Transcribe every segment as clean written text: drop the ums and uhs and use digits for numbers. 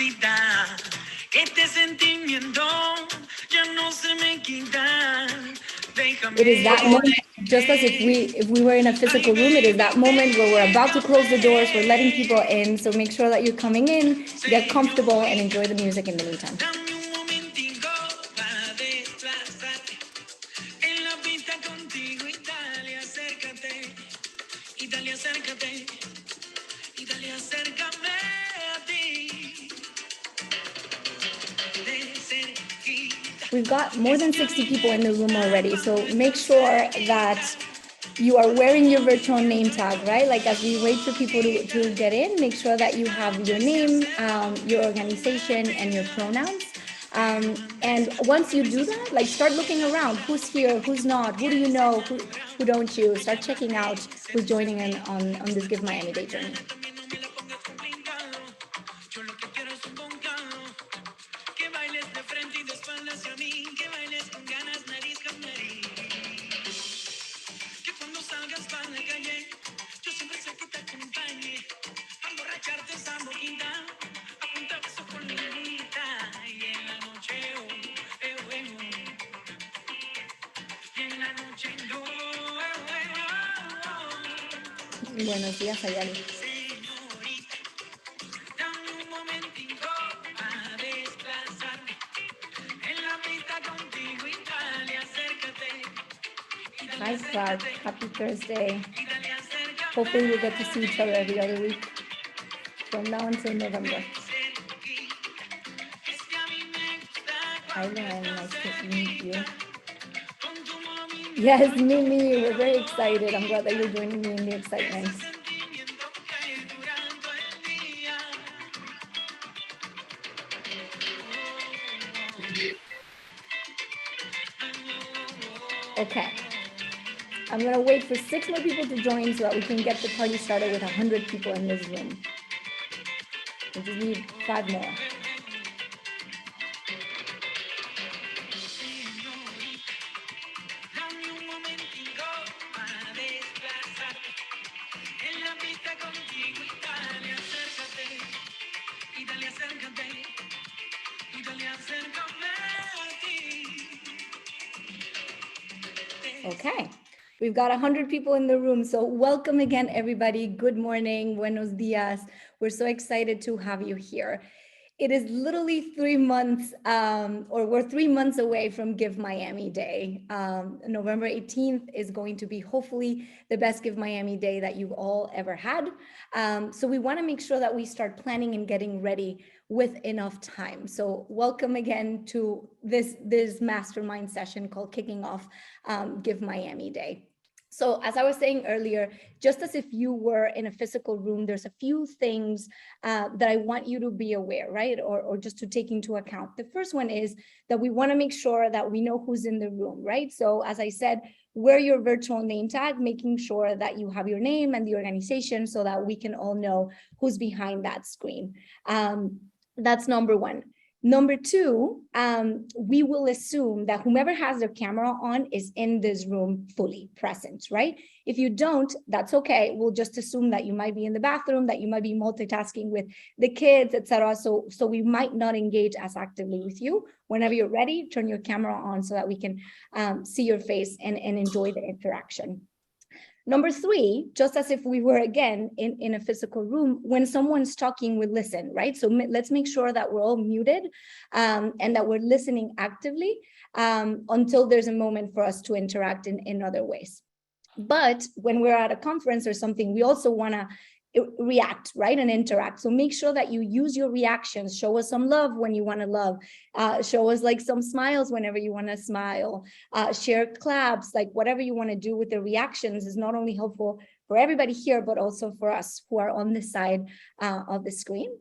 mamacita. Este sentimiento ya no se me quita. It is that moment, just as if we were in a physical room, it is that moment where we're about to close the doors, we're letting people in. So make sure that you're coming in, get comfortable, and enjoy the music in the meantime. We've got more than 60 people in the room already, so make sure that you are wearing your virtual name tag, right? Like as we wait for people to get in, make sure that you have your name, your organization, and your pronouns. And once you do that, like start looking around, who's here, who's not, who do you know, who don't you? Start checking out who's joining in on this Give Miami Day journey. Buenos días, Ayali. Hi, Clark. Happy Thursday. Hopefully we'll get to see each other every other week from now until November. Hi, Lauren. Nice to meet you. Yes, Mimi, we're very excited. I'm glad that you're joining me in the excitement. Okay. I'm going to wait for 6 more people to join so that we can get the party started with 100 people in this room. We just need 5 more. Okay, we've got 100 people in the room. So welcome again, everybody. Good morning, buenos dias. We're so excited to have you here. It is literally 3 months, or we're 3 months away from Give Miami Day. November 18th is going to be hopefully the best Give Miami Day that you've all ever had. So we want to make sure that we start planning and getting ready with enough time. So welcome again to this mastermind session called Kicking Off Give Miami Day. So as I was saying earlier, just as if you were in a physical room, there's a few things that I want you to be aware, right? Or just to take into account. The first one is that we want to make sure that we know who's in the room, right? So as I said, wear your virtual name tag, making sure that you have your name and the organization so that we can all know who's behind that screen. That's number one. Number two, we will assume that whomever has their camera on is in this room fully present, right? If you don't, that's okay. We'll just assume that you might be in the bathroom, that you might be multitasking with the kids, etc. So we might not engage as actively with you. Whenever you're ready, turn your camera on so that we can see your face and enjoy the interaction. Number three, just as if we were again in a physical room, when someone's talking, we listen, right? So let's make sure that we're all muted and that we're listening actively until there's a moment for us to interact in other ways. But when we're at a conference or something, we also want to react, right, and interact. So make sure that you use your reactions. Show us some love when you want to love. Show us like some smiles whenever you want to smile. Share claps, like whatever you want to do with the reactions is not only helpful for everybody here, but also for us who are on this side of the screen.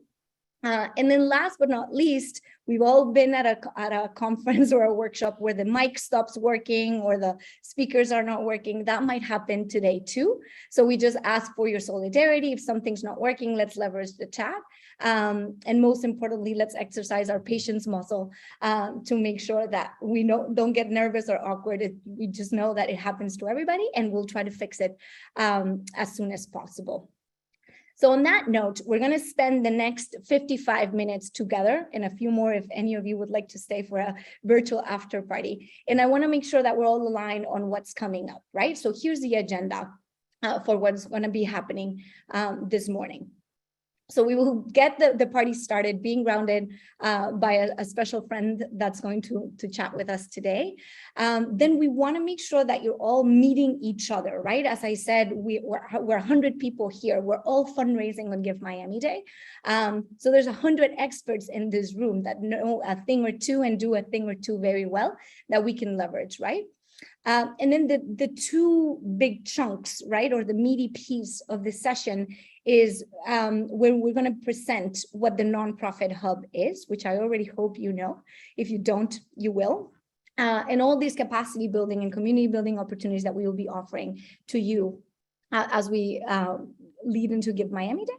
And then last but not least, we've all been at a conference or a workshop where the mic stops working or the speakers are not working. That might happen today too. So we just ask for your solidarity. If something's not working, let's leverage the chat. And most importantly, let's exercise our patience muscle to make sure that we don't get nervous or awkward. We just know that it happens to everybody and we'll try to fix it as soon as possible. So on that note, we're going to spend the next 55 minutes together, and a few more if any of you would like to stay for a virtual after party. And I want to make sure that we're all aligned on what's coming up, right? So here's the agenda for what's going to be happening this morning. So we will get the party started, being grounded by a special friend that's going to chat with us today. Then we want to make sure that you're all meeting each other, right? As I said, we're 100 people here. We're all fundraising on Give Miami Day. So there's 100 experts in this room that know a thing or two and do a thing or two very well that we can leverage, right? And then the two big chunks, right, or the meaty piece of the session is when we're going to present what the Nonprofit Hub is, which I already hope you know. If you don't, you will. And all these capacity building and community building opportunities that we will be offering to you as we lead into Give Miami Day.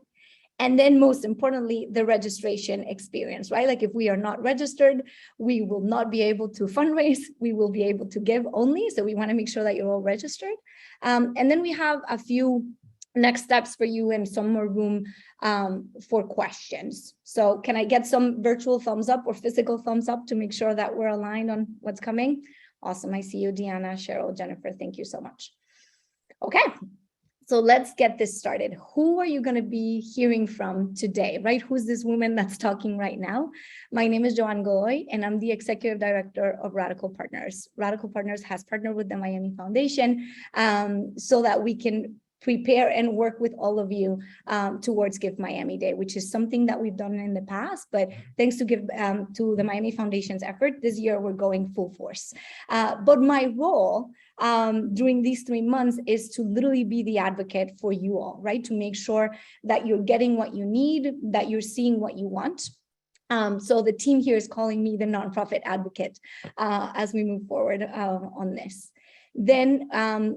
And then most importantly, the registration experience, right? Like if we are not registered, we will not be able to fundraise. We will be able to give only. So we want to make sure that you're all registered. And then we have a few next steps for you and some more room for questions. So can I get some virtual thumbs up or physical thumbs up to make sure that we're aligned on what's coming? Awesome. I see you, Deanna, Cheryl, Jennifer. Thank you so much. Okay. So let's get this started. Who are you going to be hearing from today, right? Who's this woman that's talking right now? My name is Joanne Goy, and I'm the Executive Director of Radical Partners. Radical Partners has partnered with the Miami Foundation so that we can prepare and work with all of you towards Give Miami Day, which is something that we've done in the past, but thanks to the Miami Foundation's effort, this year we're going full force. But my role during these 3 months is to literally be the advocate for you all, right? To make sure that you're getting what you need, that you're seeing what you want. So the team here is calling me the nonprofit advocate as we move forward on this. Then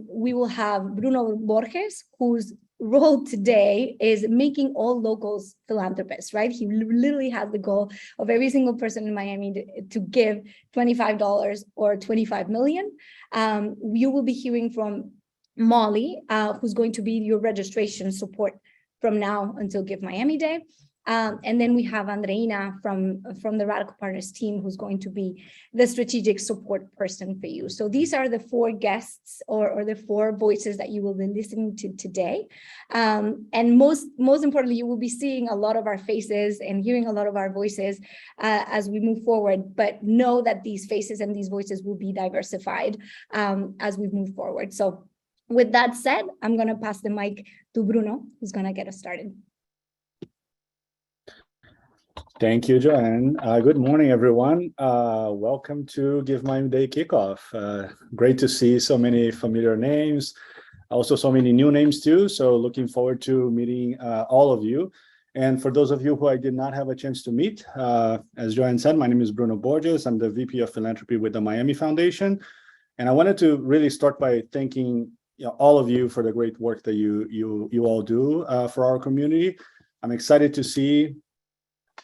we will have Bruno Borges, whose role today is making all locals philanthropists, right? He literally has the goal of every single person in Miami to give $25 or 25 million. You will be hearing from Molly, who's going to be your registration support from now until Give Miami Day. And then we have Andreina from the Radical Partners team, who's going to be the strategic support person for you. So these are the 4 guests or the 4 voices that you will be listening to today. And most importantly, you will be seeing a lot of our faces and hearing a lot of our voices as we move forward. But know that these faces and these voices will be diversified as we move forward. So with that said, I'm going to pass the mic to Bruno, who's going to get us started. Thank you, Joanne. Good morning, everyone. Welcome to Give Miami Day kickoff. Great to see so many familiar names, also so many new names too. So looking forward to meeting all of you. And for those of you who I did not have a chance to meet, as Joanne said, my name is Bruno Borges. I'm the VP of Philanthropy with the Miami Foundation. And I wanted to really start by thanking all of you for the great work that you all do for our community. I'm excited to see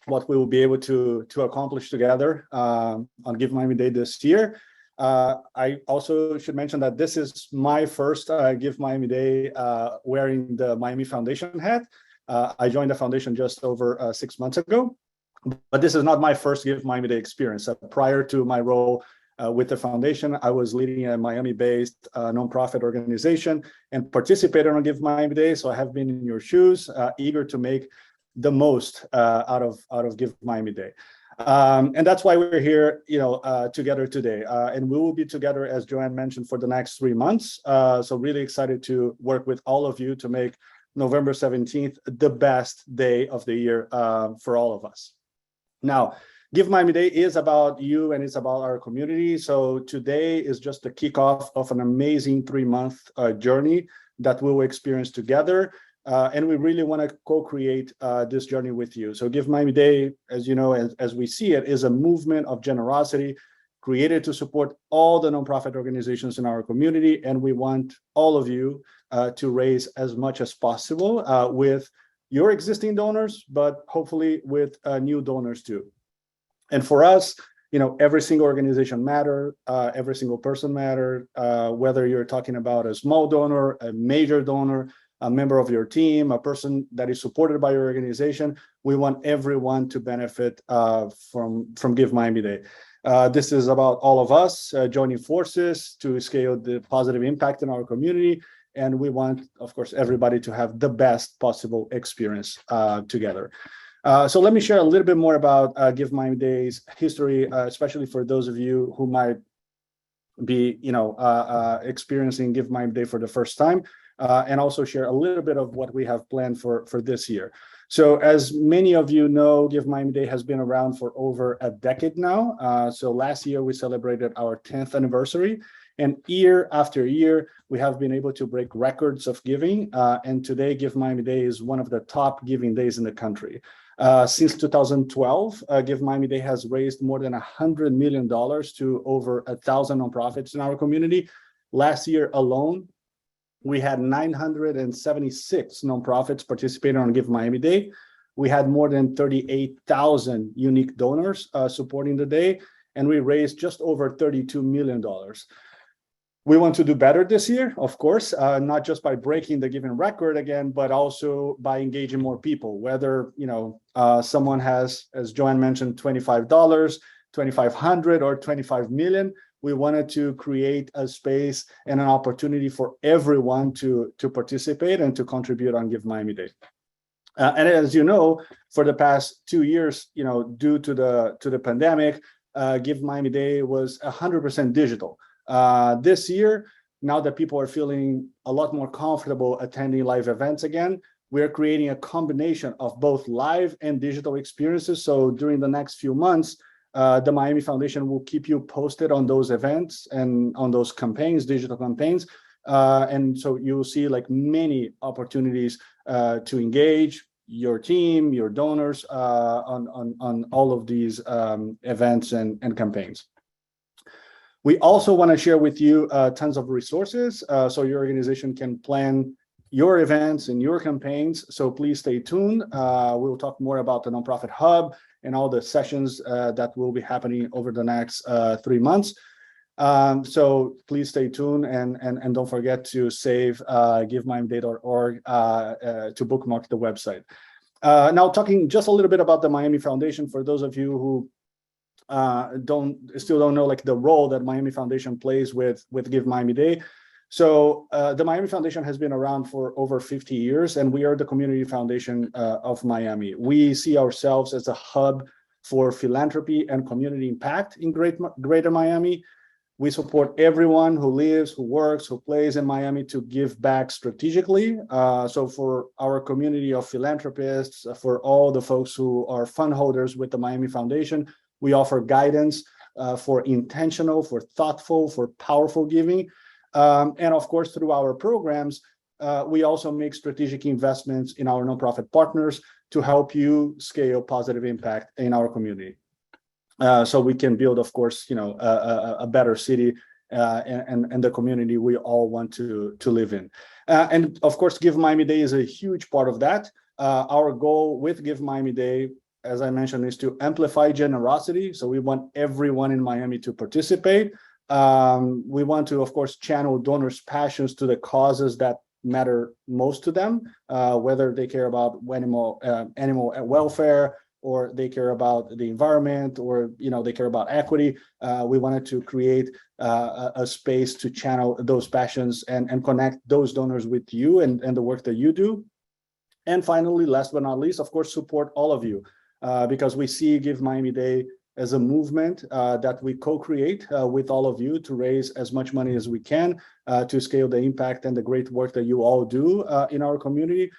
what we will be able to accomplish together on Give Miami Day this year. I also should mention that this is my first Give Miami Day wearing the Miami Foundation hat. I joined the foundation just over 6 months ago, but this is not my first Give Miami Day experience. Prior to my role with the foundation, I was leading a Miami-based nonprofit organization and participated on Give Miami Day. So I have been in your shoes, eager to make the most out of Give Miami Day. And that's why we're here, together today. And we will be together, as Joanne mentioned, for the next 3 months. So really excited to work with all of you to make November 17th the best day of the year for all of us. Now, Give Miami Day is about you and it's about our community. So today is just the kickoff of an amazing 3-month journey that we will experience together. And we really want to co-create this journey with you. So Give Miami Day, as you know, as we see it, is a movement of generosity created to support all the nonprofit organizations in our community. And we want all of you to raise as much as possible with your existing donors, but hopefully with new donors too. And for us, every single organization matters, every single person matters, whether you're talking about a small donor, a major donor, a member of your team, a person that is supported by your organization. We want everyone to benefit from Give Miami Day. This is about all of us joining forces to scale the positive impact in our community. And we want, of course, everybody to have the best possible experience together. So let me share a little bit more about Give Miami Day's history, especially for those of you who might be, experiencing Give Miami Day for the first time, and also share a little bit of what we have planned for this year. So as many of you know, Give Miami Day has been around for over a decade now. So last year we celebrated our 10th anniversary, and year after year, we have been able to break records of giving. And today, Give Miami Day is one of the top giving days in the country. Since 2012, Give Miami Day has raised more than $100 million to over 1,000 nonprofits in our community. Last year alone, we had 976 nonprofits participating on Give Miami Day. We had more than 38,000 unique donors supporting the day, and we raised just over $32 million. We want to do better this year, of course, not just by breaking the giving record again, but also by engaging more people, whether, someone has, as Joanne mentioned, $25, $2,500 or 25 million. We wanted to create a space and an opportunity for everyone to participate and to contribute on Give Miami Day. And as you know, for the past 2 years, due to the pandemic, Give Miami Day was 100% digital. This year, now that people are feeling a lot more comfortable attending live events again, we're creating a combination of both live and digital experiences. So during the next few months, the Miami Foundation will keep you posted on those events and on those campaigns, digital campaigns. And so you'll see like many opportunities to engage your team, your donors on all of these events and campaigns. We also want to share with you tons of resources so your organization can plan your events and your campaigns. So please stay tuned. We'll talk more about the Nonprofit Hub and all the sessions that will be happening over the next 3 months. So please stay tuned and don't forget to save givemiamiday.org to bookmark the website. Now talking just a little bit about the Miami Foundation, for those of you who still don't know like the role that Miami Foundation plays with Give Miami Day. So the Miami Foundation has been around for over 50 years, and we are the community foundation of Miami. We see ourselves as a hub for philanthropy and community impact in greater Miami. We support everyone who lives, who works, who plays in Miami to give back strategically. So for our community of philanthropists, for all the folks who are fund holders with the Miami Foundation, we offer guidance for intentional, for thoughtful, for powerful giving. And of course, through our programs, we also make strategic investments in our nonprofit partners to help you scale positive impact in our community. So we can build, of course, a better city and the community we all want to live in. And of course, Give Miami Day is a huge part of that. Our goal with Give Miami Day, as I mentioned, is to amplify generosity. So we want everyone in Miami to participate. We want to, of course, channel donors' passions to the causes that matter most to them, whether they care about animal welfare, or they care about the environment, or they care about equity. We wanted to create a space to channel those passions and connect those donors with you and the work that you do. And finally, last but not least, of course, support all of you. Because we see Give Miami Day as a movement that we co-create with all of you to raise as much money as we can to scale the impact and the great work that you all do in our community.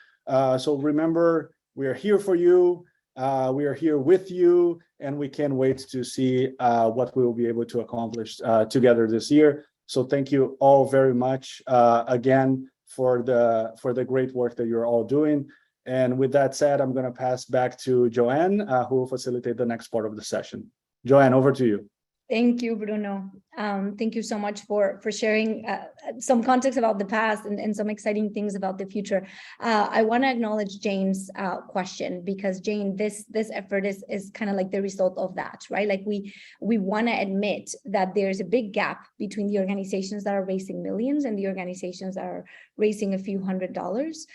So remember, we are here for you, we are here with you, and we can't wait to see what we will be able to accomplish together this year. So thank you all very much again for the great work that you're all doing. And with that said, I'm going to pass back to Joanne, who will facilitate the next part of the session. Joanne, over to you. Thank you, Bruno. Thank you so much for sharing some context about the past and some exciting things about the future. I want to acknowledge Jane's question, because Jane, this effort is kind of like the result of that, right? Like we want to admit that there's a big gap between the organizations that are raising millions and the organizations that are raising a few $100s,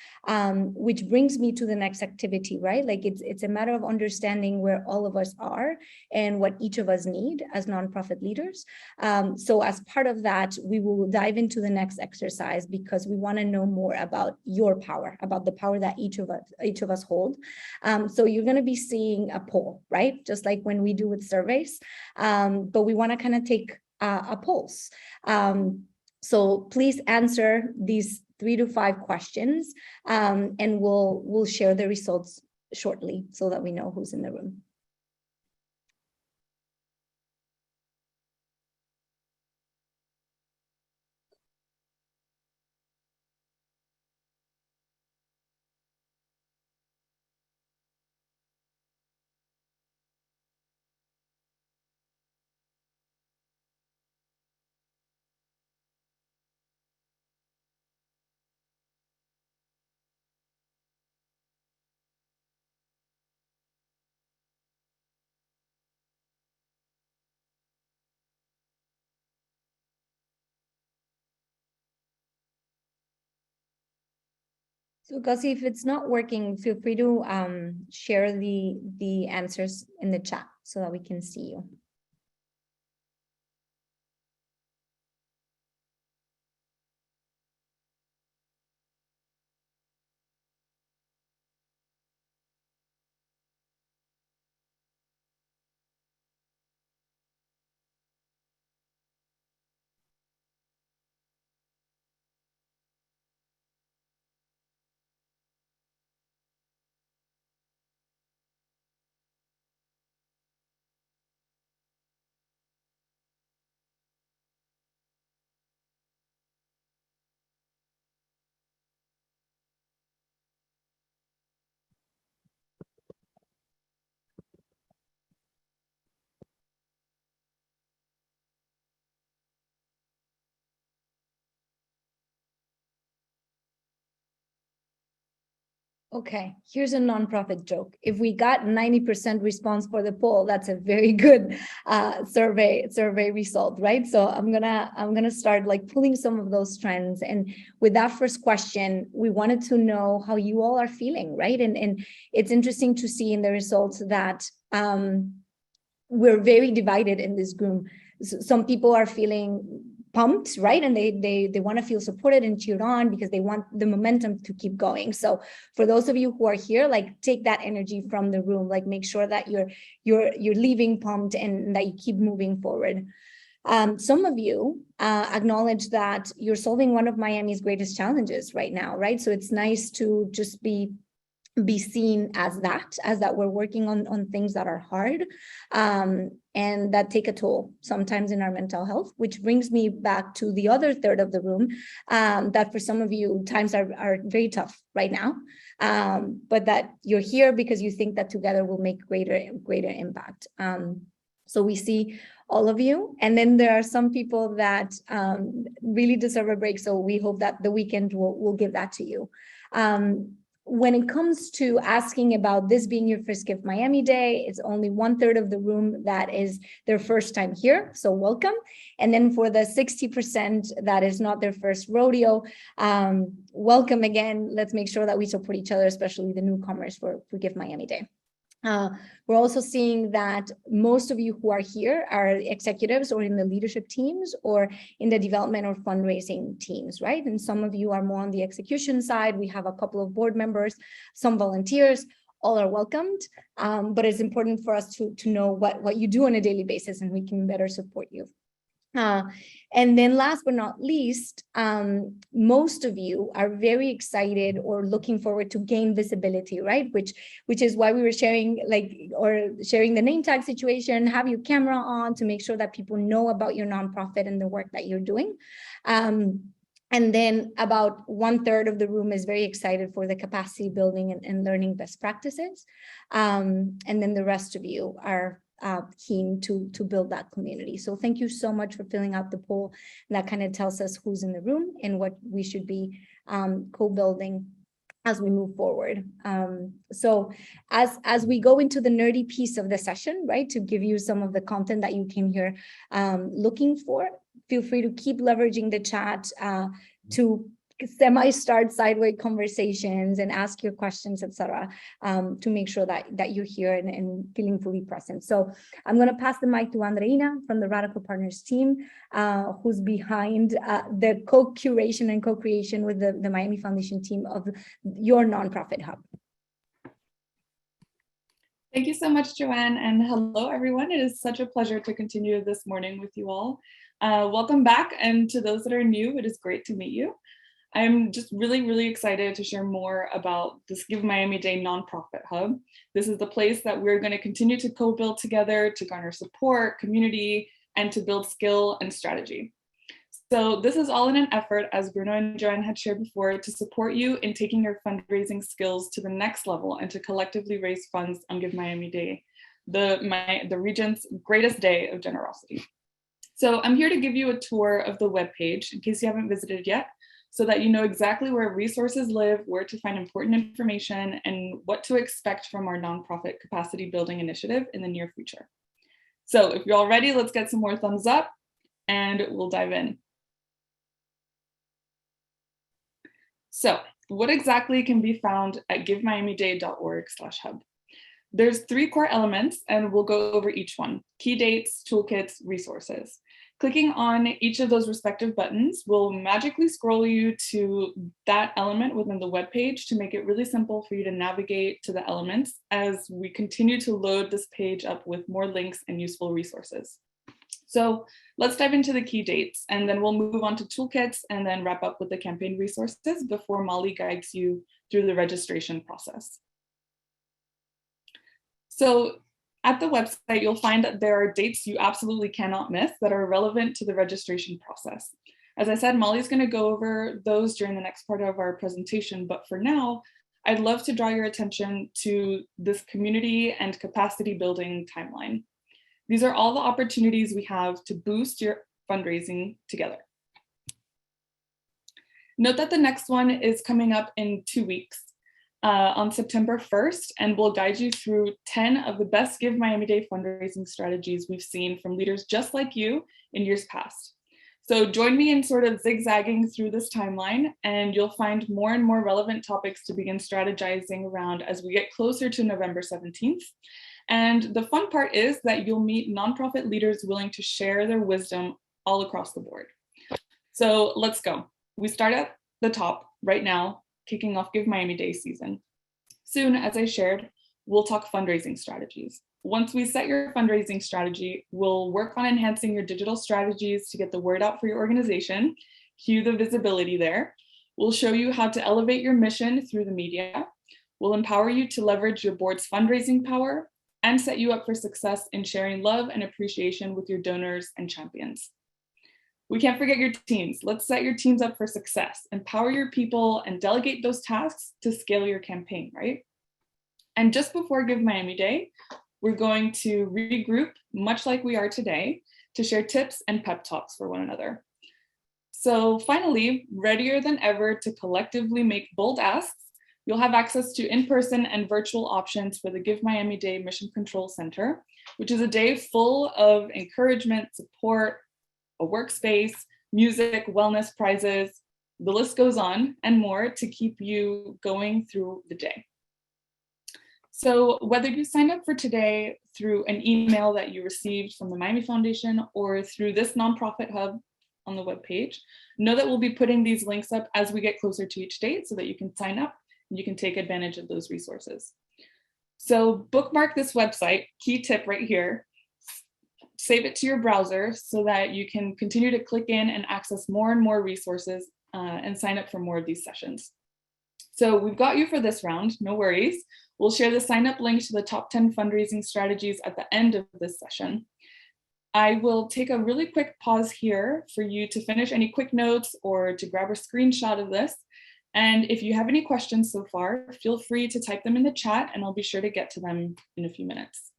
which brings me to the next activity, right? Like it's a matter of understanding where all of us are and what each of us need as nonprofit leaders. So as part of that, we will dive into the next exercise, because we want to know more about your power, about the power that each of us hold. So you're going to be seeing a poll, right? Just like when we do with surveys, but we want to kind of take a pulse. So please answer these 3 to 5 questions, and we'll share the results shortly so that we know who's in the room. So Gussie, if it's not working, feel free to share the answers in the chat so that we can see you. Okay, here's a nonprofit joke. If we got 90% response for the poll, that's a very good survey result, right? So I'm gonna start like pulling some of those trends. And with that first question, we wanted to know how you all are feeling, right? And it's interesting to see in the results that we're very divided in this group. Some people are feeling pumped, right? And they want to feel supported and cheered on because they want the momentum to keep going. So for those of you who are here, like take that energy from the room, like make sure that you're leaving pumped and that you keep moving forward. Some of you acknowledge that you're solving one of Miami's greatest challenges right now, right? So it's nice to just be seen as that we're working on things that are hard and that take a toll sometimes in our mental health, which brings me back to the other third of the room, that for some of you times are very tough right now, but that you're here because you think that together will make greater impact. So we see all of you, and then there are some people that really deserve a break, so we hope that the weekend will give that to you. When it comes to asking about this being your first Give Miami Day, it's only 1/3 of the room that is their first time here, so welcome. And then for the 60% that is not their first rodeo, welcome again. Let's make sure that we support each other, especially the newcomers for Give Miami Day. We're also seeing that most of you who are here are executives or in the leadership teams or in the development or fundraising teams, right? And some of you are more on the execution side. We have a couple of board members, some volunteers, all are welcomed. But it's important for us to know what you do on a daily basis, and we can better support you. And then last but not least, most of you are very excited or looking forward to gain visibility, right? Which is why we were sharing the name tag situation, have your camera on to make sure that people know about your nonprofit and the work that you're doing. And then about 1/3 of the room is very excited for the capacity building and learning best practices. And then the rest of you are keen to build that community. So thank you so much for filling out the poll. That kind of tells us who's in the room and what we should be co-building as we move forward. So as we go into the nerdy piece of the session, right, to give you some of the content that you came here looking for, feel free to keep leveraging the chat to semi-start sideways conversations and ask your questions, etc., to make sure that you're here and feeling fully present. So I'm going to pass the mic to Andreina from the Radical Partners team, who's behind the co-curation and co-creation with the Miami Foundation team of your nonprofit hub. Thank you so much, Joanne, and hello, everyone. It is such a pleasure to continue this morning with you all. Welcome back, and to those that are new, it is great to meet you. I'm just really excited to share more about this Give Miami Day nonprofit hub. This is the place that we're going to continue to co-build together to garner support, community, and to build skill and strategy. So this is all in an effort, as Bruno and Joanne had shared before, to support you in taking your fundraising skills to the next level and to collectively raise funds on Give Miami Day, the region's greatest day of generosity. So I'm here to give you a tour of the webpage in case you haven't visited yet, so that you know exactly where resources live, where to find important information, and what to expect from our nonprofit capacity building initiative in the near future. So if you're all ready, let's get some more thumbs up and we'll dive in. So what exactly can be found at givemiamiday.org/hub? There's 3 core elements, and we'll go over each one: key dates, toolkits, resources. Clicking on each of those respective buttons will magically scroll you to that element within the web page to make it really simple for you to navigate to the elements as we continue to load this page up with more links and useful resources. So let's dive into the key dates, and then we'll move on to toolkits and then wrap up with the campaign resources before Molly guides you through the registration process. So at the website, you'll find that there are dates you absolutely cannot miss that are relevant to the registration process. As I said, Molly's going to go over those during the next part of our presentation, but for now, I'd love to draw your attention to this community and capacity building timeline. These are all the opportunities we have to boost your fundraising together. Note that the next one is coming up in 2 weeks. On September 1st, and we'll guide you through 10 of the best Give Miami Day fundraising strategies we've seen from leaders just like you in years past. So join me in sort of zigzagging through this timeline, and you'll find more and more relevant topics to begin strategizing around as we get closer to November 17th. And the fun part is that you'll meet nonprofit leaders willing to share their wisdom all across the board. So let's go. We start at the top right now, kicking off Give Miami Day season. Soon, as I shared, we'll talk fundraising strategies. Once we set your fundraising strategy, we'll work on enhancing your digital strategies to get the word out for your organization, cue the visibility there. We'll show you how to elevate your mission through the media. We'll empower you to leverage your board's fundraising power and set you up for success in sharing love and appreciation with your donors and champions. We can't forget your teams. Let's set your teams up for success, empower your people, and delegate those tasks to scale your campaign, right? And just before Give Miami Day, we're going to regroup, much like we are today, to share tips and pep talks for one another. So finally, readier than ever to collectively make bold asks, you'll have access to in-person and virtual options for the Give Miami Day Mission Control Center, which is a day full of encouragement, support, a workspace, music, wellness prizes, the list goes on, and more to keep you going through the day. So whether you signed up for today through an email that you received from the Miami Foundation or through this nonprofit hub on the webpage, know that we'll be putting these links up as we get closer to each date so that you can sign up and you can take advantage of those resources. So bookmark this website, key tip right here. Save it to your browser so that you can continue to click in and access more and more resources and sign up for more of these sessions. So we've got you for this round, no worries. We'll share the sign up link to the top 10 fundraising strategies at the end of this session. I will take a really quick pause here for you to finish any quick notes or to grab a screenshot of this. And if you have any questions so far, feel free to type them in the chat and I'll be sure to get to them in a few minutes.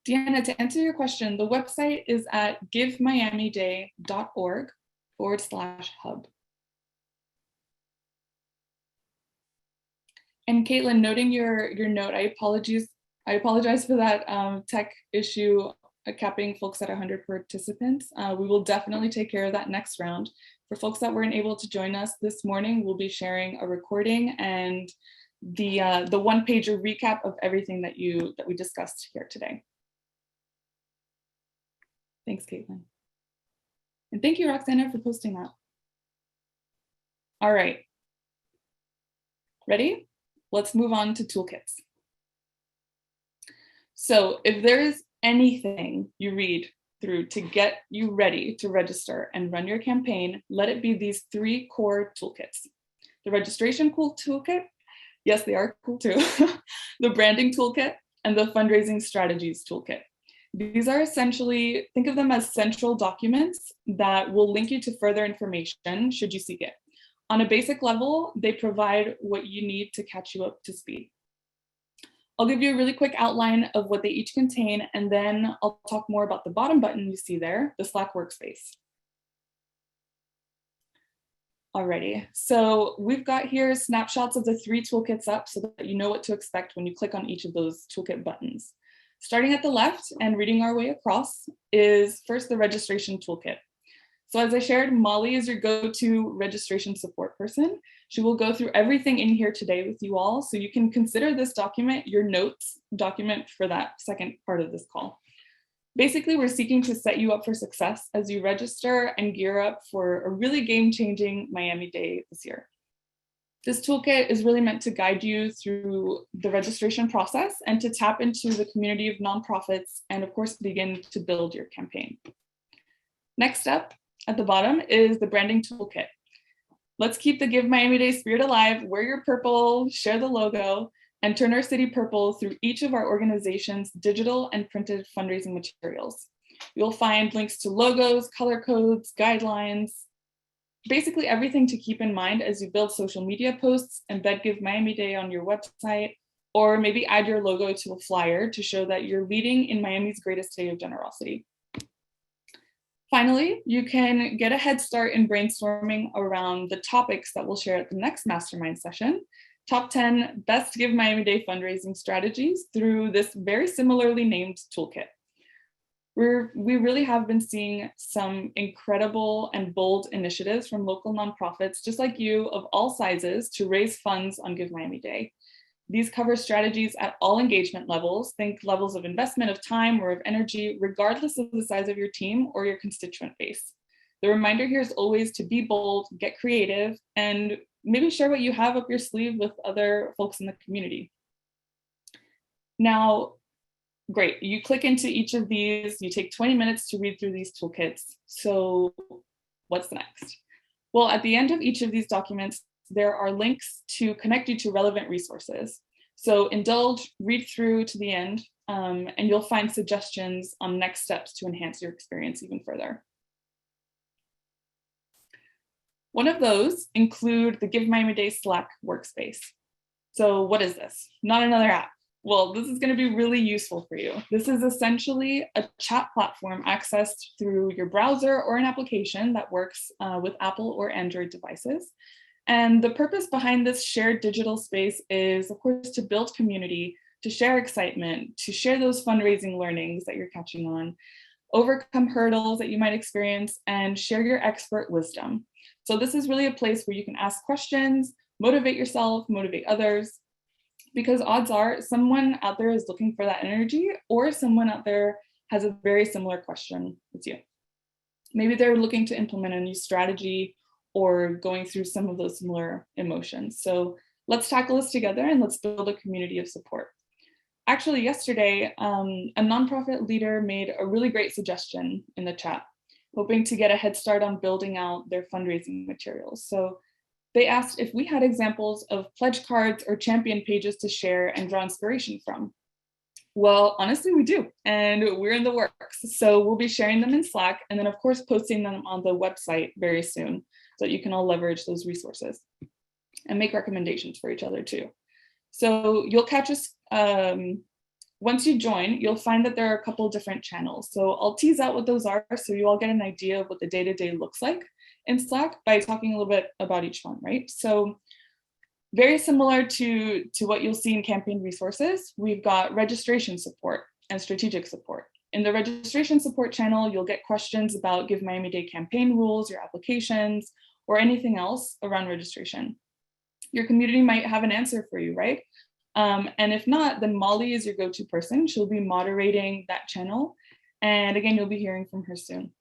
Deanna, to answer your question, the website is at givemiamiday.org/hub. And Caitlin, noting your note, I apologize for that tech issue capping folks at 100 participants. We will definitely take care of that next round. For folks that weren't able to join us this morning, we'll be sharing a recording and the one-pager recap of everything that we discussed here today. Thanks, Caitlin. And thank you, Roxana, for posting that. All right. Ready? Let's move on to toolkits. So if there is anything you read through to get you ready to register and run your campaign, let it be these 3 core toolkits. The registration toolkit, yes, they are cool too, the branding toolkit, and the fundraising strategies toolkit. These are essentially, think of them as central documents that will link you to further information should you seek it. On a basic level, they provide what you need to catch you up to speed. I'll give you a really quick outline of what they each contain, and then I'll talk more about the bottom button you see there, the Slack workspace. Alrighty, so we've got here snapshots of the 3 toolkits up so that you know what to expect when you click on each of those toolkit buttons. Starting at the left and reading our way across is first the registration toolkit. So as I shared, Molly is your go-to registration support person. She will go through everything in here today with you all, so you can consider this document your notes document for that second part of this call. Basically, we're seeking to set you up for success as you register and gear up for a really game-changing Miami Day this year. This toolkit is really meant to guide you through the registration process and to tap into the community of nonprofits and, of course, begin to build your campaign. Next up, at the bottom is the branding toolkit. Let's keep the Give Miami Day spirit alive, wear your purple, share the logo, and turn our city purple through each of our organization's digital and printed fundraising materials. You'll find links to logos, color codes, guidelines, basically everything to keep in mind as you build social media posts, embed Give Miami Day on your website, or maybe add your logo to a flyer to show that you're leading in Miami's greatest day of generosity. Finally, you can get a head start in brainstorming around the topics that we'll share at the next mastermind session, top 10 best Give Miami Day fundraising strategies through this very similarly named toolkit. We really have been seeing some incredible and bold initiatives from local nonprofits, just like you, of all sizes to raise funds on Give Miami Day. These cover strategies at all engagement levels, think levels of investment of time or of energy, regardless of the size of your team or your constituent base. The reminder here is always to be bold, get creative, and maybe share what you have up your sleeve with other folks in the community. Now, great, you click into each of these, you take 20 minutes to read through these toolkits. So what's next? Well, at the end of each of these documents, there are links to connect you to relevant resources. So indulge, read through to the end, and you'll find suggestions on next steps to enhance your experience even further. One of those include the Give Miami Day Slack workspace. So what is this? Not another app. Well, this is going to be really useful for you. This is essentially a chat platform accessed through your browser or an application that works with Apple or Android devices. And the purpose behind this shared digital space is, of course, to build community, to share excitement, to share those fundraising learnings that you're catching on, overcome hurdles that you might experience, and share your expert wisdom. So this is really a place where you can ask questions, motivate yourself, motivate others, because odds are someone out there is looking for that energy, or someone out there has a very similar question as you. Maybe they're looking to implement a new strategy or going through some of those similar emotions. So let's tackle this together and let's build a community of support. Actually, yesterday, a nonprofit leader made a really great suggestion in the chat, hoping to get a head start on building out their fundraising materials. So they asked if we had examples of pledge cards or champion pages to share and draw inspiration from. Well, honestly, we do, and we're in the works. So we'll be sharing them in Slack and then, of course, posting them on the website very soon so that you can all leverage those resources and make recommendations for each other too. So you'll catch us Once you join, you'll find that there are a couple of different channels. So I'll tease out what those are so you all get an idea of what the day-to-day looks like in Slack by talking a little bit about each one, right? So very similar to what you'll see in campaign resources, we've got registration support and strategic support. In the registration support channel, you'll get questions about Give Miami Day campaign rules, your applications, or anything else around registration. Your community might have an answer for you, right? And if not, then Molly is your go-to person. She'll be moderating that channel. And again, you'll be hearing from her soon.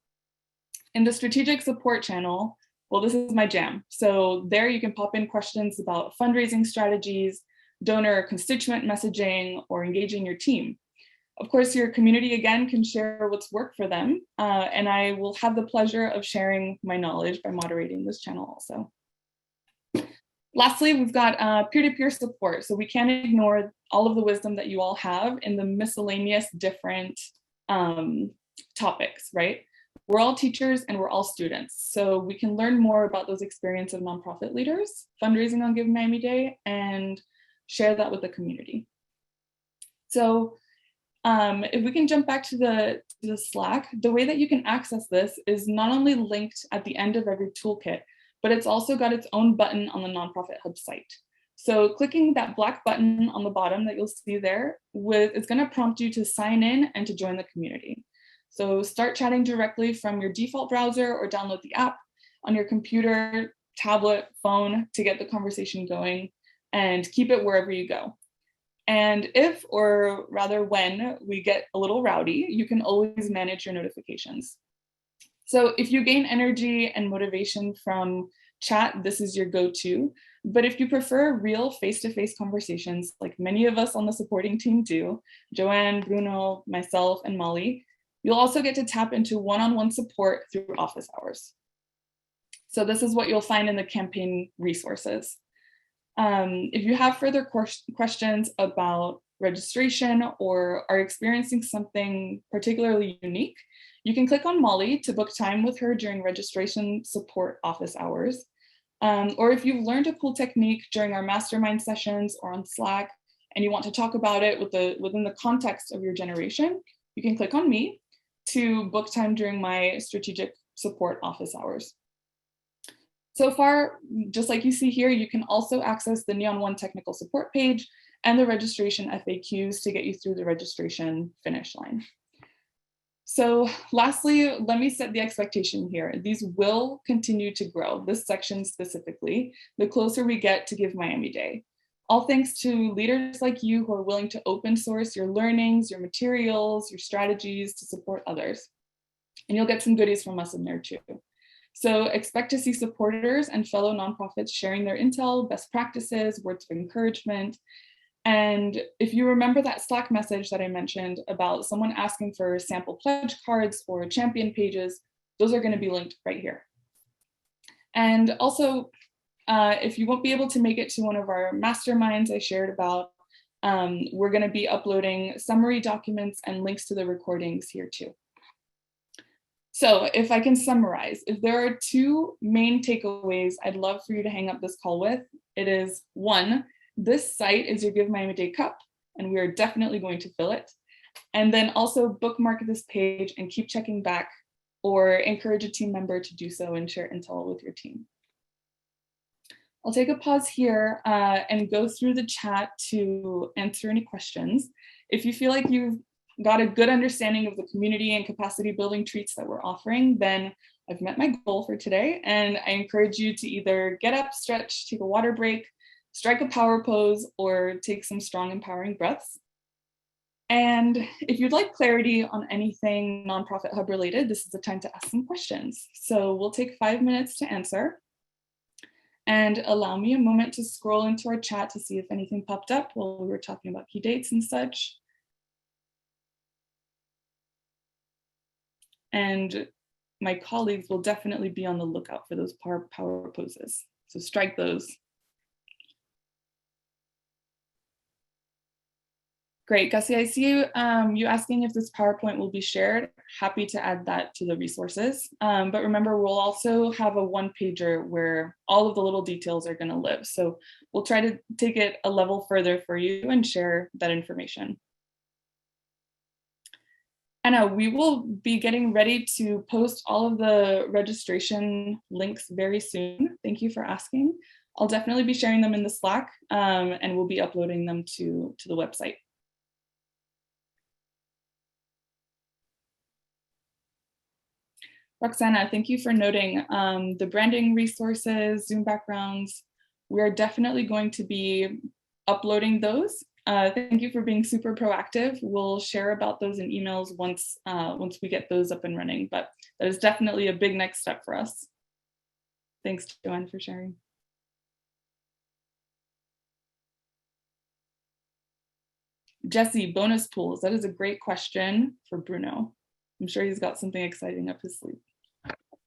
In the strategic support channel, well, this is my jam. So there you can pop in questions about fundraising strategies, donor or constituent messaging, or engaging your team. Of course, your community, again, can share what's worked for them. And I will have the pleasure of sharing my knowledge by moderating this channel also. Lastly, we've got peer-to-peer support. So we can't ignore all of the wisdom that you all have in the miscellaneous different topics, right? We're all teachers and we're all students. So we can learn more about those experiences of nonprofit leaders, fundraising on Give Miami Day, and share that with the community. So if we can jump back to the Slack, the way that you can access this is not only linked at the end of every toolkit, but it's also got its own button on the Nonprofit Hub site. So clicking that black button on the bottom that you'll see there, it's going to prompt you to sign in and to join the community. So start chatting directly from your default browser or download the app on your computer, tablet, phone to get the conversation going, and keep it wherever you go. And if, or rather when, we get a little rowdy, you can always manage your notifications. So if you gain energy and motivation from chat, this is your go-to. But if you prefer real face-to-face conversations, like many of us on the supporting team do, Joanne, Bruno, myself, and Molly, you'll also get to tap into one-on-one support through office hours. So this is what you'll find in the campaign resources. If you have further questions about registration or are experiencing something particularly unique, you can click on Molly to book time with her during registration support office hours. Or if you've learned a cool technique during our mastermind sessions or on Slack, and you want to talk about it within the context of your generation, you can click on me to book time during my strategic support office hours. So far, just like you see here, you can also access the Neon One technical support page and the registration FAQs to get you through the registration finish line. So lastly, let me set the expectation here. These will continue to grow, this section specifically, the closer we get to Give Miami Day. All thanks to leaders like you who are willing to open source your learnings, your materials, your strategies to support others. And you'll get some goodies from us in there too. So expect to see supporters and fellow nonprofits sharing their intel, best practices, words of encouragement. And if you remember that Slack message that I mentioned about someone asking for sample pledge cards or champion pages, those are going to be linked right here. And also, if you won't be able to make it to one of our masterminds I shared about, we're going to be uploading summary documents and links to the recordings here too. So if I can summarize, if there are two main takeaways I'd love for you to hang up this call with, it is one, this site is your Give Miami Day cup, and we are definitely going to fill it. And then also bookmark this page and keep checking back, or encourage a team member to do so and share intel with your team. I'll take a pause here and go through the chat to answer any questions. If you feel like you've got a good understanding of the community and capacity building treats that we're offering, then I've met my goal for today. And I encourage you to either get up, stretch, take a water break, strike a power pose, or take some strong, empowering breaths. And if you'd like clarity on anything Nonprofit Hub related, this is the time to ask some questions. So we'll take 5 minutes to answer. And allow me a moment to scroll into our chat to see if anything popped up while we were talking about key dates and such. And my colleagues will definitely be on the lookout for those power poses. So strike those. Great, Gussie, I see you, you asking if this PowerPoint will be shared. Happy to add that to the resources. But remember, we'll also have a one-pager where all of the little details are gonna live. So we'll try to take it a level further for you and share that information. Hannah, we will be getting ready to post all of the registration links very soon. Thank you for asking. I'll definitely be sharing them in the Slack, and we'll be uploading them to the website. Roxana, thank you for noting the branding resources, Zoom backgrounds. We are definitely going to be uploading those. Thank you for being super proactive. We'll share about those in emails once we get those up and running, but that is definitely a big next step for us. Thanks, Joanne, for sharing. Jesse, bonus pools. That is a great question for Bruno. I'm sure he's got something exciting up his sleeve.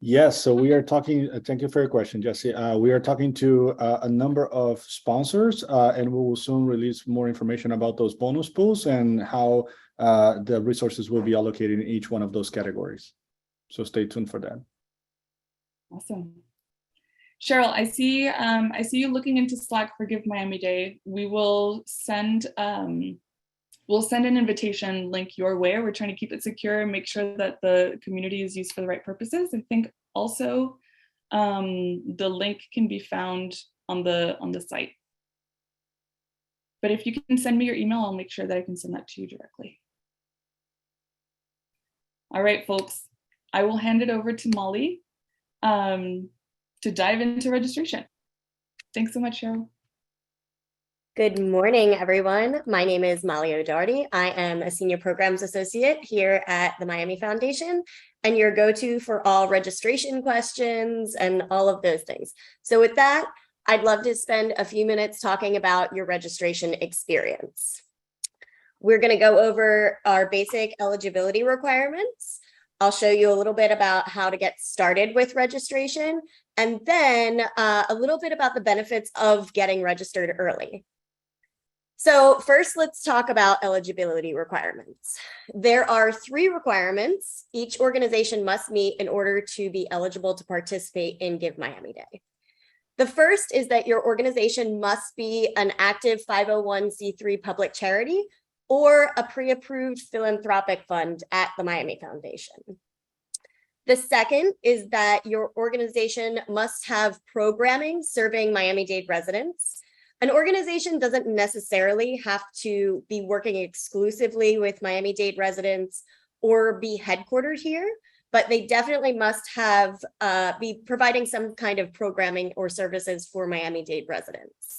Yes, so we are talking, thank you for your question, Jesse. We are talking to a number of sponsors, and we will soon release more information about those bonus pools and how the resources will be allocated in each one of those categories. So stay tuned for that. Awesome. Cheryl, I see you looking into Slack for Give Miami Day. We will send we'll send an invitation link your way. We're trying to keep it secure and make sure that the community is used for the right purposes. I think also the link can be found on the site. But if you can send me your email, I'll make sure that I can send that to you directly. All right, folks, I will hand it over to Molly to dive into registration. Thanks so much, Cheryl. Good morning, everyone. My name is Molly O'Doherty. I am a Senior Programs Associate here at the Miami Foundation and your go-to for all registration questions and all of those things. So with that, I'd love to spend a few minutes talking about your registration experience. We're going to go over our basic eligibility requirements. I'll show you a little bit about how to get started with registration, and then a little bit about the benefits of getting registered early. So first, let's talk about eligibility requirements. There are 3 requirements each organization must meet in order to be eligible to participate in Give Miami Day. The first is that your organization must be an active 501c3 public charity or a pre-approved philanthropic fund at the Miami Foundation. The second is that your organization must have programming serving Miami-Dade residents. An organization doesn't necessarily have to be working exclusively with Miami-Dade residents or be headquartered here, but they definitely must have be providing some kind of programming or services for Miami-Dade residents.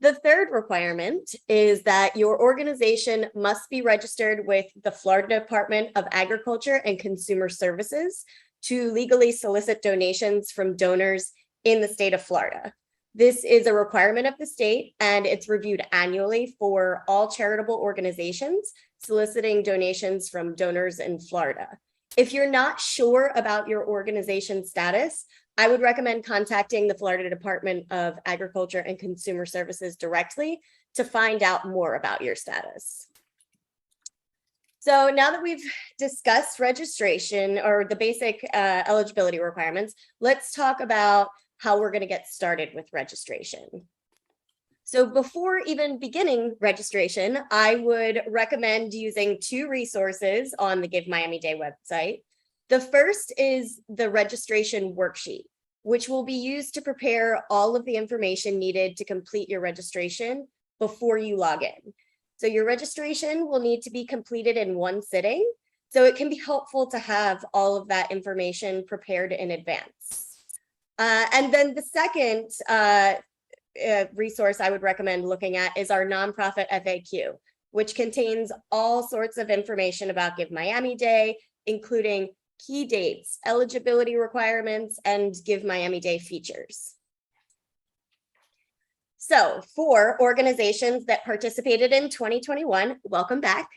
The third requirement is that your organization must be registered with the Florida Department of Agriculture and Consumer Services to legally solicit donations from donors in the state of Florida. This is a requirement of the state, and it's reviewed annually for all charitable organizations soliciting donations from donors in Florida. If you're not sure about your organization status, I would recommend contacting the Florida Department of Agriculture and Consumer Services directly to find out more about your status. So now that we've discussed registration or the basic eligibility requirements, let's talk about how we're going to get started with registration. So before even beginning registration, I would recommend using 2 resources on the Give Miami Day website. The first is the registration worksheet, which will be used to prepare all of the information needed to complete your registration before you log in. So your registration will need to be completed in one sitting, so it can be helpful to have all of that information prepared in advance. And then the second resource I would recommend looking at is our nonprofit FAQ, which contains all sorts of information about Give Miami Day, including key dates, eligibility requirements, and Give Miami Day features. So for organizations that participated in 2021, welcome back.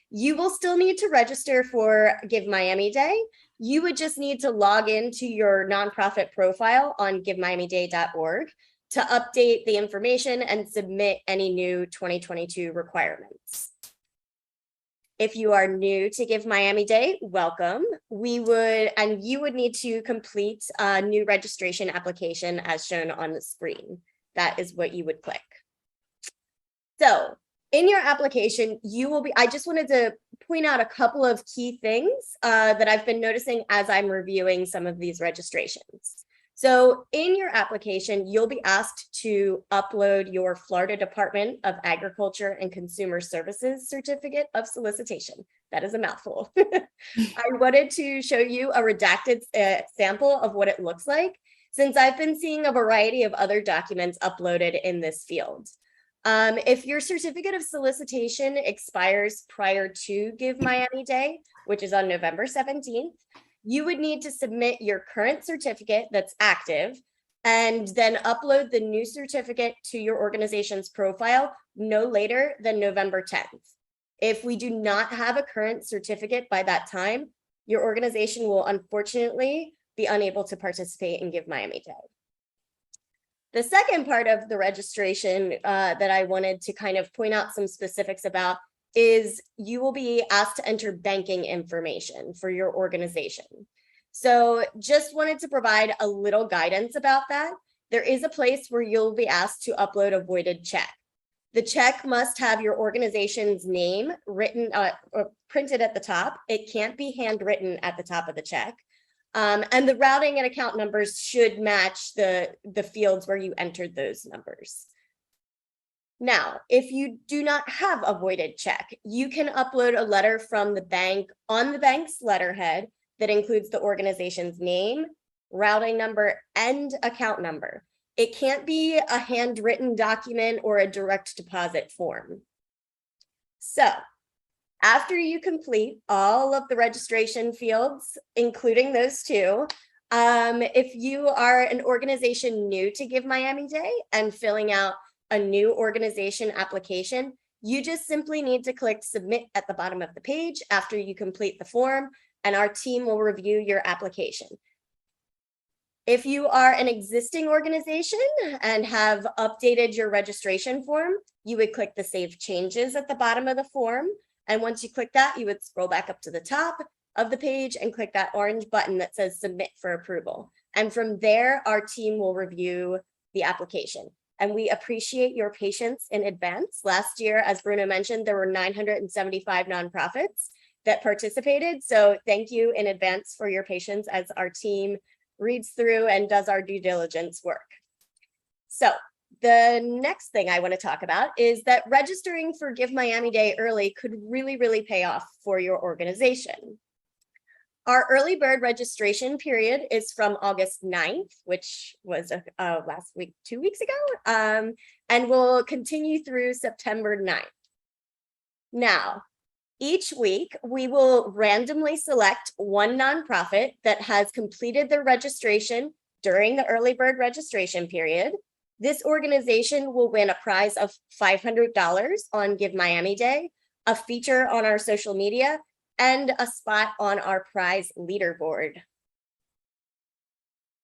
You will still need to register for Give Miami Day. You would just need to log into your nonprofit profile on givemiamiday.org to update the information and submit any new 2022 requirements. If you are new to Give Miami Day, welcome. You would need to complete a new registration application as shown on the screen. That is what you would click. So in your application, I just wanted to point out a couple of key things that I've been noticing as I'm reviewing some of these registrations. So in your application, you'll be asked to upload your Florida Department of Agriculture and Consumer Services Certificate of Solicitation. That is a mouthful. I wanted to show you a redacted sample of what it looks like, since I've been seeing a variety of other documents uploaded in this field. If your certificate of solicitation expires prior to Give Miami Day, which is on November 17th, you would need to submit your current certificate that's active and then upload the new certificate to your organization's profile no later than November 10th. If we do not have a current certificate by that time, your organization will unfortunately be unable to participate in Give Miami Day. The second part of the registration that I wanted to kind of point out some specifics about is you will be asked to enter banking information for your organization. So just wanted to provide a little guidance about that. There is a place where you'll be asked to upload a voided check. The check must have your organization's name written or printed at the top. It can't be handwritten at the top of the check. And the routing and account numbers should match the fields where you entered those numbers. Now, if you do not have a voided check, you can upload a letter from the bank on the bank's letterhead that includes the organization's name, routing number, and account number. It can't be a handwritten document or a direct deposit form. So, after you complete all of the registration fields, including those two, if you are an organization new to Give Miami Day and filling out a new organization application, you just simply need to click submit at the bottom of the page after you complete the form, and our team will review your application. If you are an existing organization and have updated your registration form, you would click the Save Changes at the bottom of the form. And once you click that, you would scroll back up to the top of the page and click that orange button that says Submit for approval. And from there, our team will review the application. And we appreciate your patience in advance. Last year, as Bruno mentioned, there were 975 nonprofits that participated. So thank you in advance for your patience as our team reads through and does our due diligence work. So the next thing I want to talk about is that registering for Give Miami Day early could really pay off for your organization. Our early bird registration period is from August 9th, which was last week, 2 weeks ago, and will continue through September 9th. Now, each week, we will randomly select one nonprofit that has completed their registration during the early bird registration period. This organization will win a prize of $500 on Give Miami Day, a feature on our social media, and a spot on our prize leaderboard.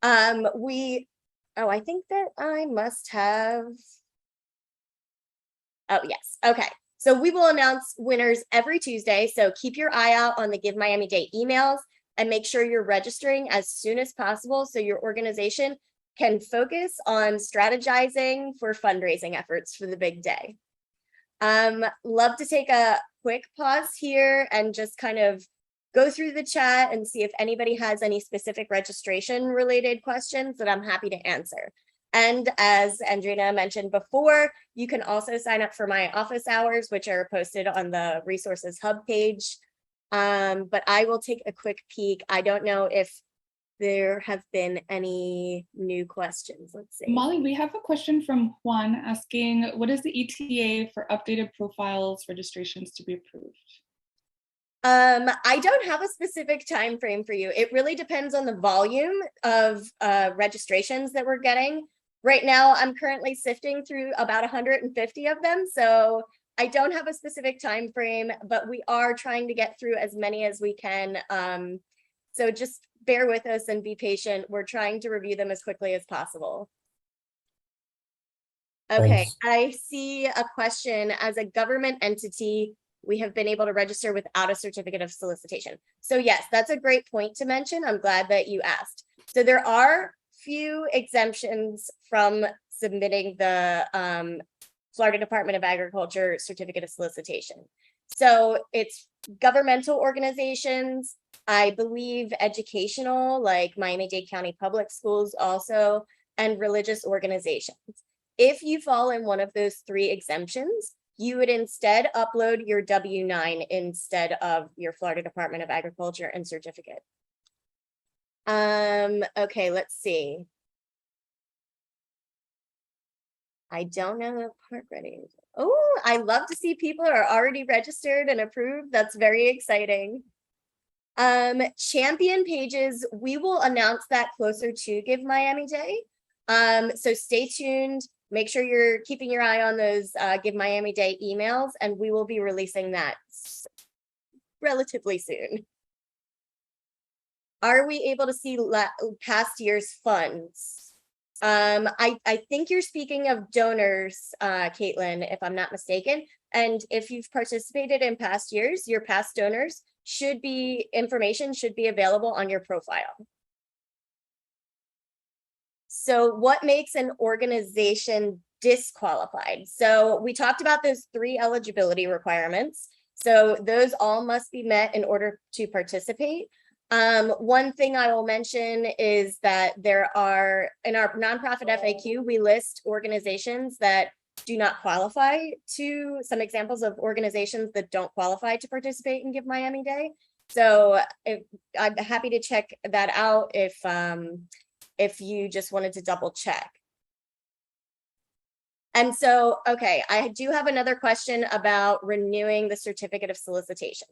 I think that I must have, oh yes, okay. So we will announce winners every Tuesday, so keep your eye out on the Give Miami Day emails and make sure you're registering as soon as possible so your organization can focus on strategizing for fundraising efforts for the big day. Love to take a quick pause here and just kind of go through the chat and see if anybody has any specific registration related questions that I'm happy to answer. And as Andrina mentioned before, you can also sign up for my office hours, which are posted on the Resources Hub page. But I will take a quick peek. I don't know if there have been any new questions. Let's see. Molly, we have a question from Juan asking, what is the ETA for updated profiles registrations to be approved? I don't have a specific time frame for you. It really depends on the volume of registrations that we're getting. Right now, I'm currently sifting through about 150 of them, so I don't have a specific time frame, but we are trying to get through as many as we can. So just bear with us and be patient. We're trying to review them as quickly as possible. Okay, Thanks. I see a question. As a government entity, we have been able to register without a certificate of solicitation. So yes, that's a great point to mention. I'm glad that you asked. So there are few exemptions from submitting the Florida Department of Agriculture certificate of solicitation. So it's governmental organizations, I believe educational, like Miami-Dade County Public Schools also, and religious organizations. If you fall in one of those three exemptions, you would instead upload your W-9 instead of your Florida Department of Agriculture and certificate. Okay, let's see. I don't know the park ready. Oh, I love to see people are already registered and approved. That's very exciting. Champion pages, we will announce that closer to Give Miami Day. So stay tuned. Make sure you're keeping your eye on those Give Miami Day emails, and we will be releasing that relatively soon. Are we able to see past year's funds? I think you're speaking of donors, Caitlin, if I'm not mistaken. And if you've participated in past years, your past donors information should be available on your profile. So what makes an organization disqualified? So we talked about those 3 eligibility requirements. So those all must be met in order to participate. One thing I will mention is that there are, in our nonprofit FAQ, we list organizations that do not qualify to, some examples of organizations that don't qualify to participate in Give Miami Day. So I'm happy to check that out if you just wanted to double check. And so, okay, I do have another question about renewing the certificate of solicitation.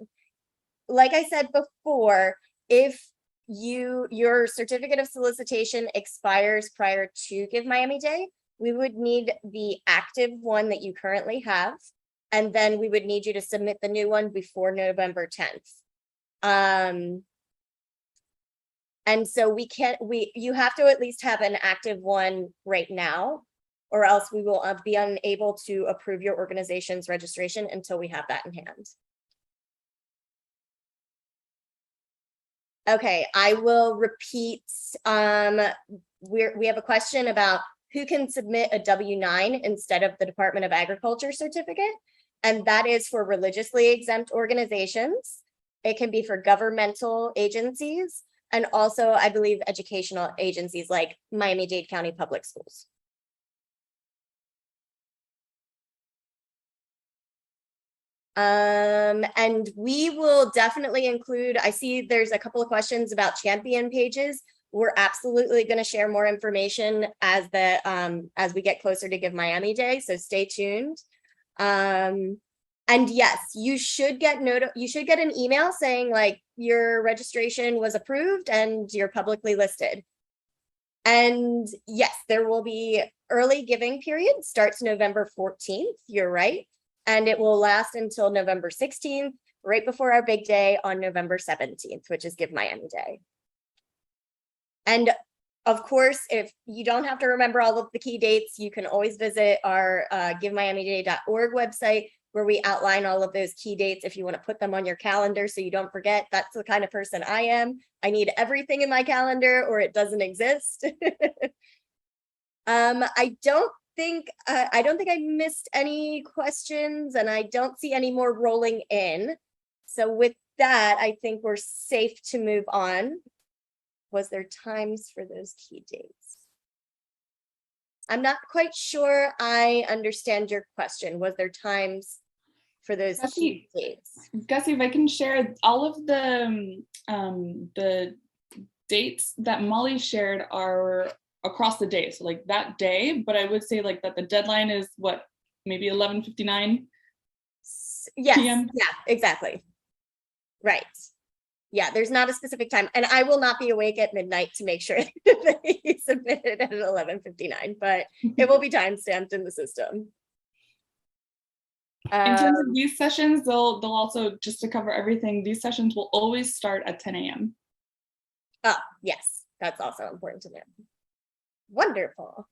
Like I said before, if your certificate of solicitation expires prior to Give Miami Day, we would need the active one that you currently have, and then we would need you to submit the new one before November 10th. And so you have to at least have an active one right now, or else we will be unable to approve your organization's registration until we have that in hand. Okay, I will repeat. We have a question about who can submit a W-9 instead of the Department of Agriculture certificate, and that is for religiously exempt organizations. It can be for governmental agencies, and also, I believe, educational agencies like Miami-Dade County Public Schools. And we will definitely include, I see there's a couple of questions about champion pages. We're absolutely going to share more information as we get closer to Give Miami Day, so stay tuned. And yes, you should get an email saying like your registration was approved and you're publicly listed. And yes, there will be early giving period, starts November 14th, you're right. And it will last until November 16th, right before our big day on November 17th, which is Give Miami Day. And of course, if you don't have to remember all of the key dates, you can always visit our givemiamiday.org website, where we outline all of those key dates if you want to put them on your calendar so you don't forget. That's the kind of person I am. I need everything in my calendar or it doesn't exist. I don't think I missed any questions, and I don't see any more rolling in. So with that, I think we're safe to move on. Was there times for those key dates? I'm not quite sure I understand your question. Was there times for those key dates? Gussie, if I can share, all of the dates that Molly shared are across the day, so like that day, but I would say like that the deadline is what, maybe 11:59 yes p.m. Yeah, exactly, right. Yeah, there's not a specific time, and I will not be awake at midnight to make sure that you submitted at 11:59, but it will be timestamped in the system. In terms of these sessions, they'll also, just to cover everything, these sessions will always start at 10 a.m. Oh, yes, that's also important to know. Wonderful.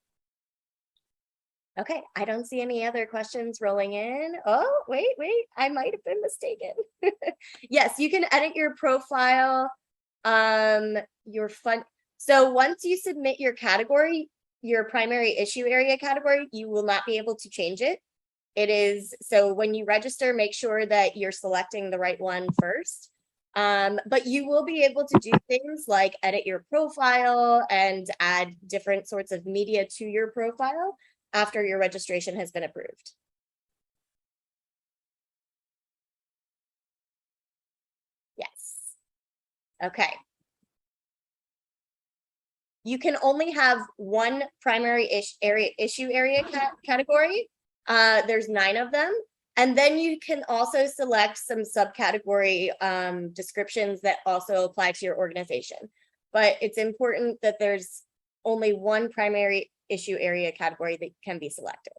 Okay, I don't see any other questions rolling in. Oh, wait, I might have been mistaken. Yes, you can edit your profile, your fund. So once you submit your category, your primary issue area category, you will not be able to change it. It is, so when you register, make sure that you're selecting the right one first. But you will be able to do things like edit your profile and add different sorts of media to your profile after your registration has been approved. Yes. Okay. You can only have one primary issue area category. There's 9 of them. And then you can also select some subcategory descriptions that also apply to your organization. But it's important that there's only one primary issue area category that can be selected.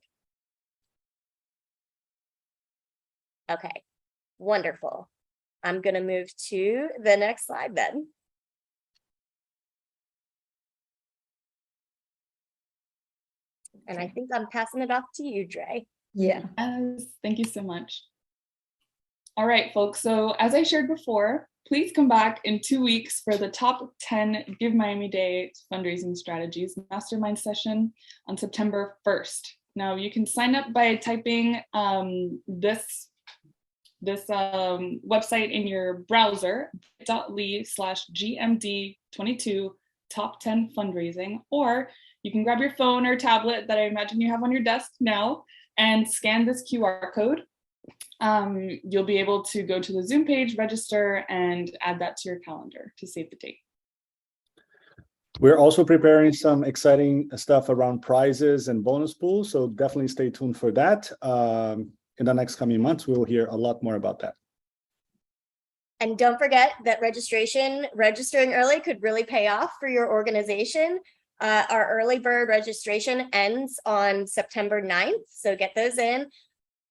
Okay, wonderful. I'm going to move to the next slide then. And I think I'm passing it off to you, Dre. Yeah. Yes, thank you so much. All right, folks. So as I shared before, please come back in 2 weeks for the top 10 Give Miami Day fundraising strategies mastermind session on September 1st. Now you can sign up by typing this website in your browser, bit.ly/GMD22 top 10 fundraising, or you can grab your phone or tablet that I imagine you have on your desk now and scan this QR code. You'll be able to go to the Zoom page, register, and add that to your calendar to save the date. We're also preparing some exciting stuff around prizes and bonus pools, so definitely stay tuned for that. In the next coming months, we'll hear a lot more about that. And don't forget that registering early could really pay off for your organization. Our early bird registration ends on September 9th, so get those in.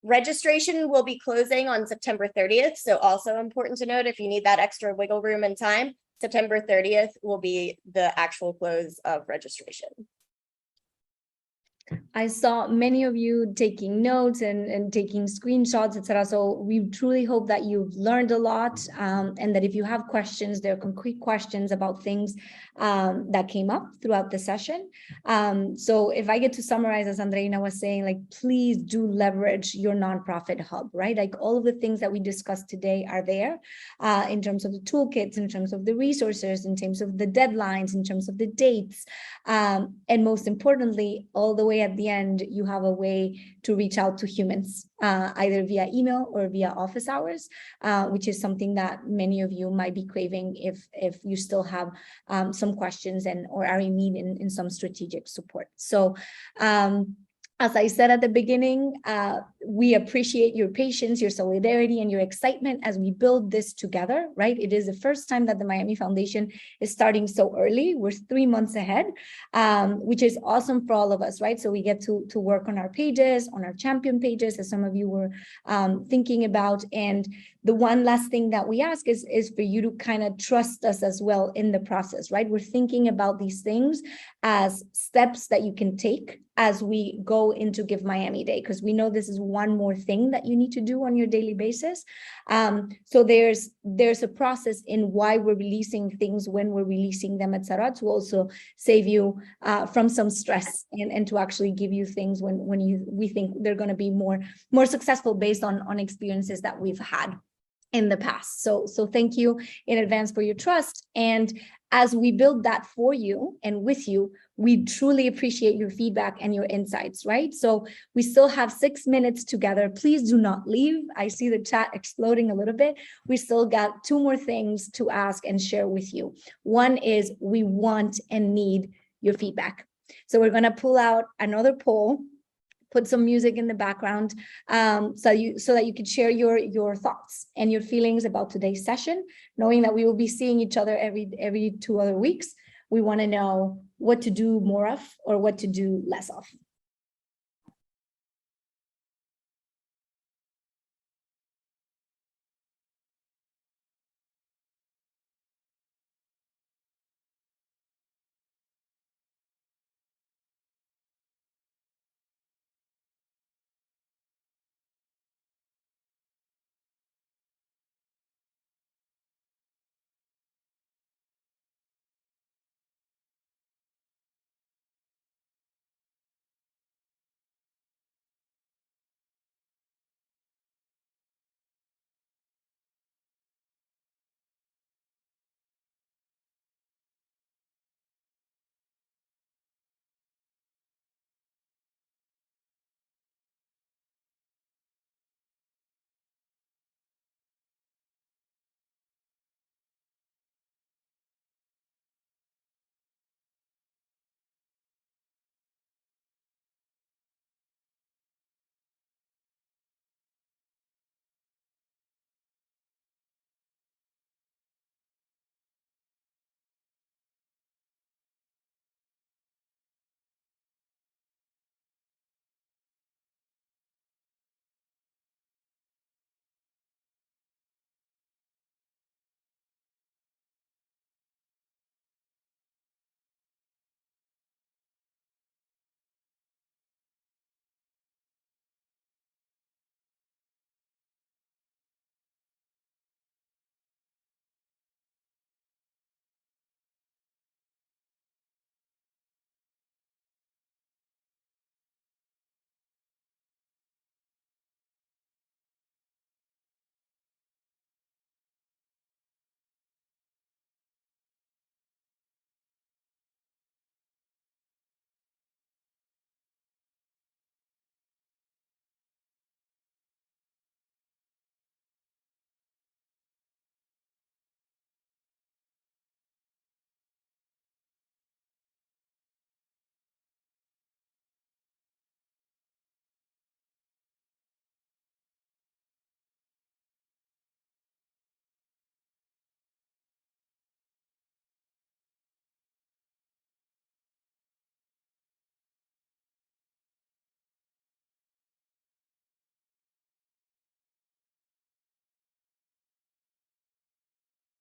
Registration will be closing on September 30th, so also important to note if you need that extra wiggle room and time, September 30th will be the actual close of registration. I saw many of you taking notes and taking screenshots, etc. So we truly hope that you've learned a lot, and that if you have questions, there are concrete questions about things that came up throughout the session. So if I get to summarize, as Andreina was saying, like, please do leverage your nonprofit hub, right? Like all of the things that we discussed today are there in terms of the toolkits, in terms of the resources, in terms of the deadlines, in terms of the dates, and most importantly, all the way at the end, you have a way to reach out to humans, either via email or via office hours, which is something that many of you might be craving if you still have some questions or are in need in some strategic support. So as I said at the beginning, we appreciate your patience, your solidarity, and your excitement as we build this together, right? It is the first time that the Miami Foundation is starting so early. We're 3 months ahead, which is awesome for all of us, right? So we get to work on our pages, on our champion pages, as some of you were thinking about. And the one last thing that we ask is for you to kind of trust us as well in the process, right? We're thinking about these things as steps that you can take as we go into Give Miami Day, because we know this is one more thing that you need to do on your daily basis. So there's a process in why we're releasing things, when we're releasing them, etc., to also save you from some stress and to actually give you things when we think they're going to be more successful based on experiences that we've had in the past. So thank you in advance for your trust. And as we build that for you and with you, we truly appreciate your feedback and your insights, right? So we still have 6 minutes together. Please do not leave. I see the chat exploding a little bit. We still got 2 more things to ask and share with you. One is we want and need your feedback. So we're going to pull out another poll, put some music in the background, so that you can share your thoughts and your feelings about today's session, knowing that we will be seeing each other every 2 other weeks. We want to know what to do more of or what to do less of.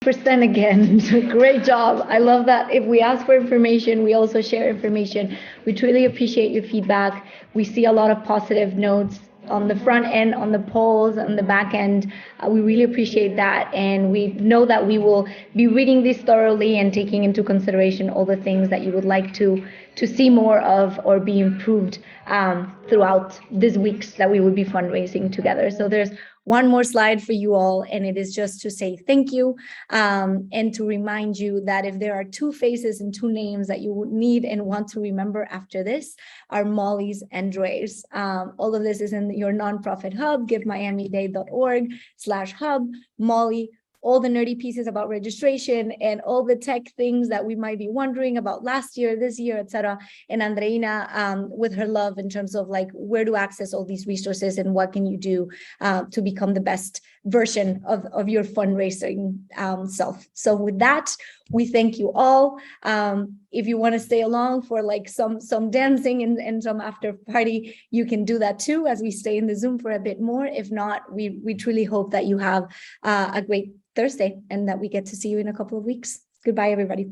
% again. Great job. I love that. If we ask for information, we also share information. We truly appreciate your feedback. We see a lot of positive notes on the front end, on the polls, on the back end. We really appreciate that. And we know that we will be reading this thoroughly and taking into consideration all the things that you would like to see more of or be improved throughout these weeks that we will be fundraising together. So there's one more slide for you all, and it is just to say thank you and to remind you that if there are two faces and two names that you would need and want to remember after this are Molly's and Dre's. All of this is in your nonprofit hub, givemiamiday.org/hub. Molly, all the nerdy pieces about registration and all the tech things that we might be wondering about last year, this year, etc. And Andreina with her love in terms of like where to access all these resources and what can you do to become the best version of your fundraising self. So with that, we thank you all. If you want to stay along for like some dancing and some after party, you can do that too as we stay in the Zoom for a bit more. If not, we truly hope that you have a great Thursday and that we get to see you in a couple of weeks. Goodbye, everybody.